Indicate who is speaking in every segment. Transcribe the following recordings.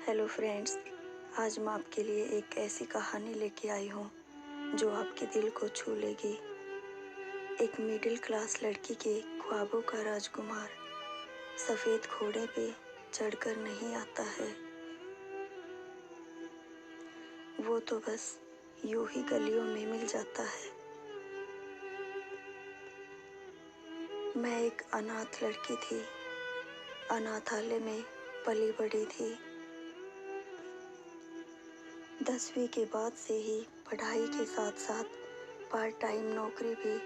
Speaker 1: Hello friends, आज मैं आपके लिए एक ऐसी कहानी लेके आई हूँ जो आपके दिल को छू लेगी। एक मिडिल क्लास लड़की के ख्वाबों का राजकुमार सफ़ेद घोड़े पे चढ़कर नहीं आता है। वो तो बस यूं ही गलियों में मिल जाता है। मैं एक अनाथ लड़की थी, अनाथालय में पली बड़ी थी। 10वीं के बाद से ही पढ़ाई के साथ साथ पार्ट टाइम नौकरी भी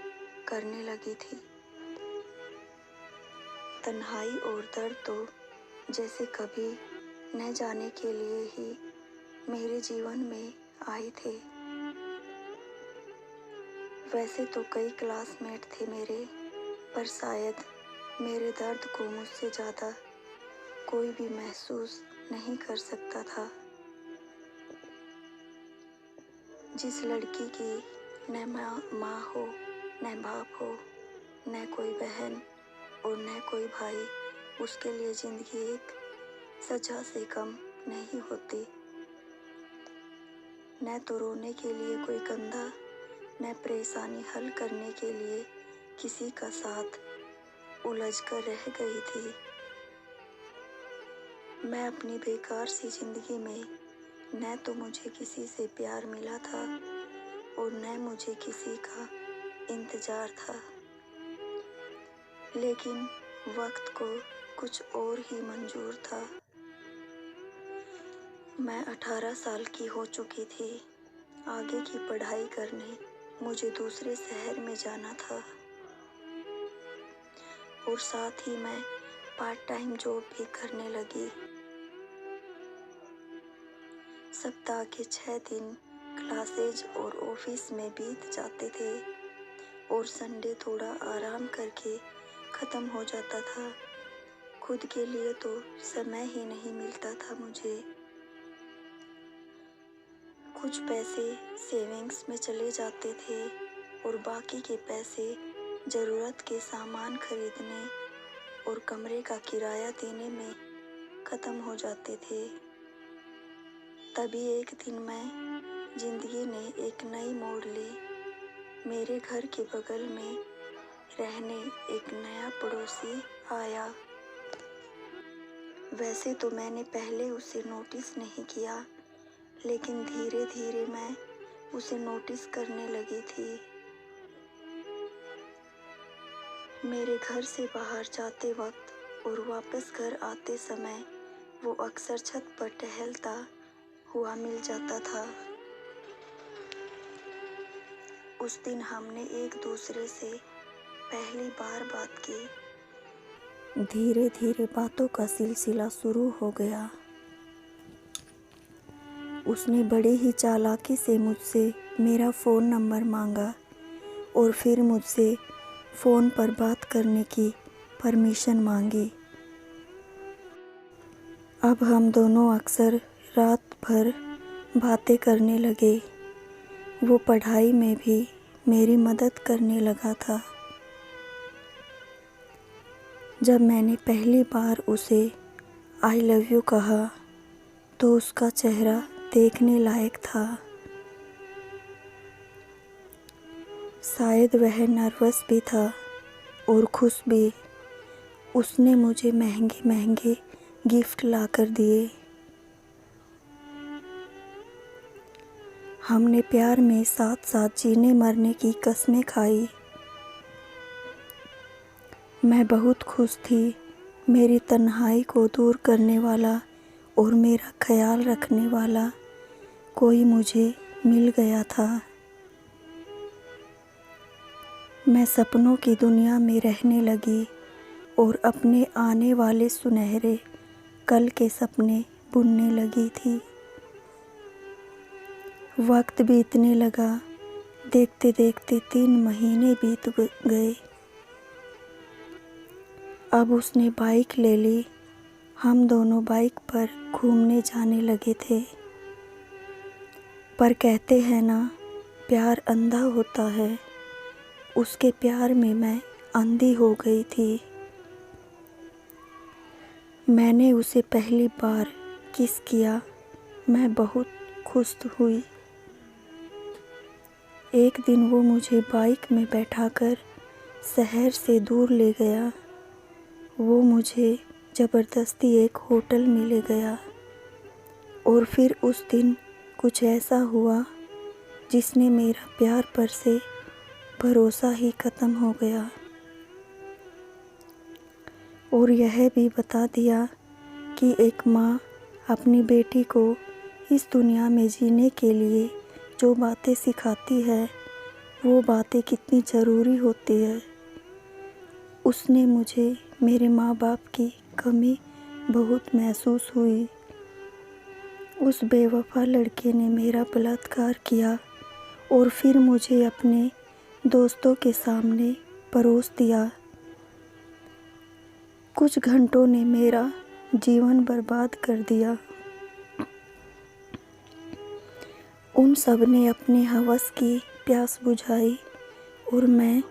Speaker 1: करने लगी थी। तन्हाई और दर्द तो जैसे कभी न जाने के लिए ही मेरे जीवन में आए थे। वैसे तो कई क्लासमेट थे मेरे, पर शायद मेरे दर्द को मुझसे ज़्यादा कोई भी महसूस नहीं कर सकता था। जिस लड़की की न माँ हो, न बाप हो, न कोई बहन और न कोई भाई, उसके लिए ज़िंदगी एक सजा से कम नहीं होती। न तो रोने के लिए कोई कंधा, न परेशानी हल करने के लिए किसी का साथ, उलझ कर रह गई थी। मैं अपनी बेकार सी ज़िंदगी में न तो मुझे किसी से प्यार मिला था और न मुझे किसी का इंतज़ार था। लेकिन वक्त को कुछ और ही मंजूर था। मैं 18 साल की हो चुकी थी। आगे की पढ़ाई करने मुझे दूसरे शहर में जाना था और साथ ही मैं पार्ट टाइम जॉब भी करने लगी। सप्ताह के 6 दिन क्लासेज और ऑफिस में बीत जाते थे और संडे थोड़ा आराम करके ख़त्म हो जाता था। खुद के लिए तो समय ही नहीं मिलता था मुझे। कुछ पैसे सेविंग्स में चले जाते थे और बाकी के पैसे ज़रूरत के सामान खरीदने और कमरे का किराया देने में ख़त्म हो जाते थे। तभी एक दिन ज़िंदगी ने एक नई मोड़ ली। मेरे घर के बगल में रहने एक नया पड़ोसी आया। वैसे तो मैंने पहले उसे नोटिस नहीं किया, लेकिन धीरे धीरे मैं उसे नोटिस करने लगी थी। मेरे घर से बाहर जाते वक्त और वापस घर आते समय वो अक्सर छत पर टहलता हुआ मिल जाता था। उस दिन हमने एक दूसरे से पहली बार बात की। धीरे धीरे बातों का सिलसिला शुरू हो गया। उसने बड़े ही चालाकी से मुझसे मेरा फ़ोन नंबर मांगा और फिर मुझसे फ़ोन पर बात करने की परमिशन मांगी। अब हम दोनों अक्सर रात भर बातें करने लगे। वो पढ़ाई में भी मेरी मदद करने लगा था। जब मैंने पहली बार उसे आई लव यू कहा तो उसका चेहरा देखने लायक था। शायद वह नर्वस भी था और खुश भी। उसने मुझे महंगे महंगे गिफ्ट लाकर दिए। हमने प्यार में साथ साथ जीने मरने की कस्में खाई। मैं बहुत खुश थी। मेरी तन्हाई को दूर करने वाला और मेरा ख्याल रखने वाला कोई मुझे मिल गया था। मैं सपनों की दुनिया में रहने लगी और अपने आने वाले सुनहरे कल के सपने बुनने लगी थी। वक्त बीतने लगा। देखते देखते 3 महीने बीत गए। अब उसने बाइक ले ली। हम दोनों बाइक पर घूमने जाने लगे थे। पर कहते हैं ना, प्यार अंधा होता है। उसके प्यार में मैं अंधी हो गई थी। मैंने उसे पहली बार किस किया। मैं बहुत खुश हुई। एक दिन वो मुझे बाइक में बैठाकर शहर से दूर ले गया। वो मुझे ज़बरदस्ती एक होटल में ले गया और फिर उस दिन कुछ ऐसा हुआ जिसने मेरा प्यार पर से भरोसा ही ख़त्म हो गया और यह भी बता दिया कि एक माँ अपनी बेटी को इस दुनिया में जीने के लिए जो बातें सिखाती है वो बातें कितनी ज़रूरी होती है। उसने मुझे मेरे माँ बाप की कमी बहुत महसूस हुई। उस बेवफा लड़के ने मेरा बलात्कार किया और फिर मुझे अपने दोस्तों के सामने परोस दिया। कुछ घंटों ने मेरा जीवन बर्बाद कर दिया। उन सब ने अपने हवस की प्यास बुझाई और मैं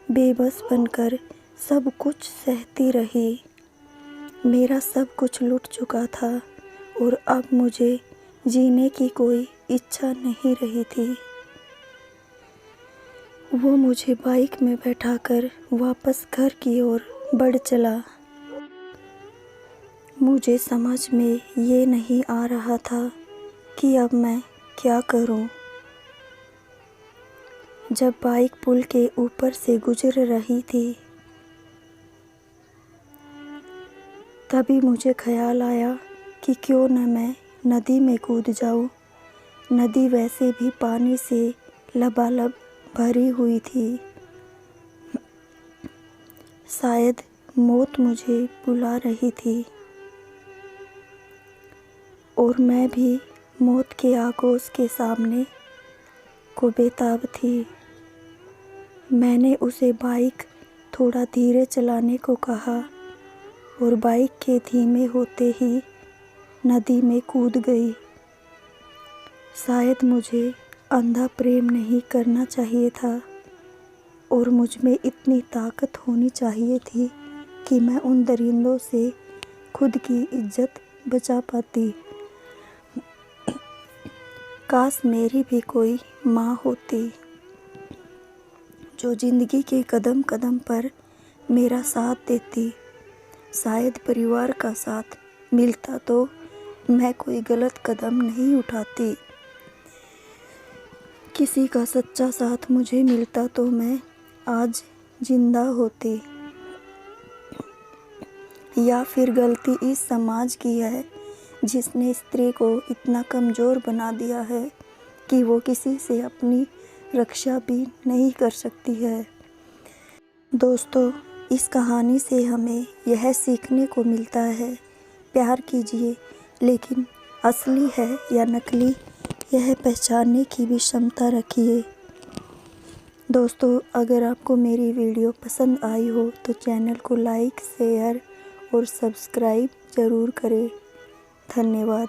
Speaker 1: बेबस बनकर सब कुछ सहती रही। मेरा सब कुछ लुट चुका था और अब मुझे जीने की कोई इच्छा नहीं रही थी। वो मुझे बाइक में बैठाकर वापस घर की ओर बढ़ चला। मुझे समझ में ये नहीं आ रहा था कि अब मैं क्या करूं। जब बाइक पुल के ऊपर से गुजर रही थी तभी मुझे ख्याल आया कि क्यों न मैं नदी में कूद जाऊं। नदी वैसे भी पानी से लबालब भरी हुई थी। शायद मौत मुझे बुला रही थी और मैं भी मौत के आगोश के सामने को बेताब थी। मैंने उसे बाइक थोड़ा धीरे चलाने को कहा और बाइक के धीमे होते ही नदी में कूद गई। शायद मुझे अंधा प्रेम नहीं करना चाहिए था और मुझ में इतनी ताकत होनी चाहिए थी कि मैं उन दरिंदों से खुद की इज्जत बचा पाती। काश मेरी भी कोई माँ होती जो ज़िंदगी के कदम कदम पर मेरा साथ देती। शायद परिवार का साथ मिलता तो मैं कोई गलत कदम नहीं उठाती। किसी का सच्चा साथ मुझे मिलता तो मैं आज जिंदा होती। या फिर गलती इस समाज की है जिसने स्त्री को इतना कमज़ोर बना दिया है कि वो किसी से अपनी रक्षा भी नहीं कर सकती है। दोस्तों, इस कहानी से हमें यह सीखने को मिलता है, प्यार कीजिए लेकिन असली है या नकली यह पहचानने की भी क्षमता रखिए। दोस्तों, अगर आपको मेरी वीडियो पसंद आई हो तो चैनल को लाइक, शेयर और सब्सक्राइब ज़रूर करें। धन्यवाद।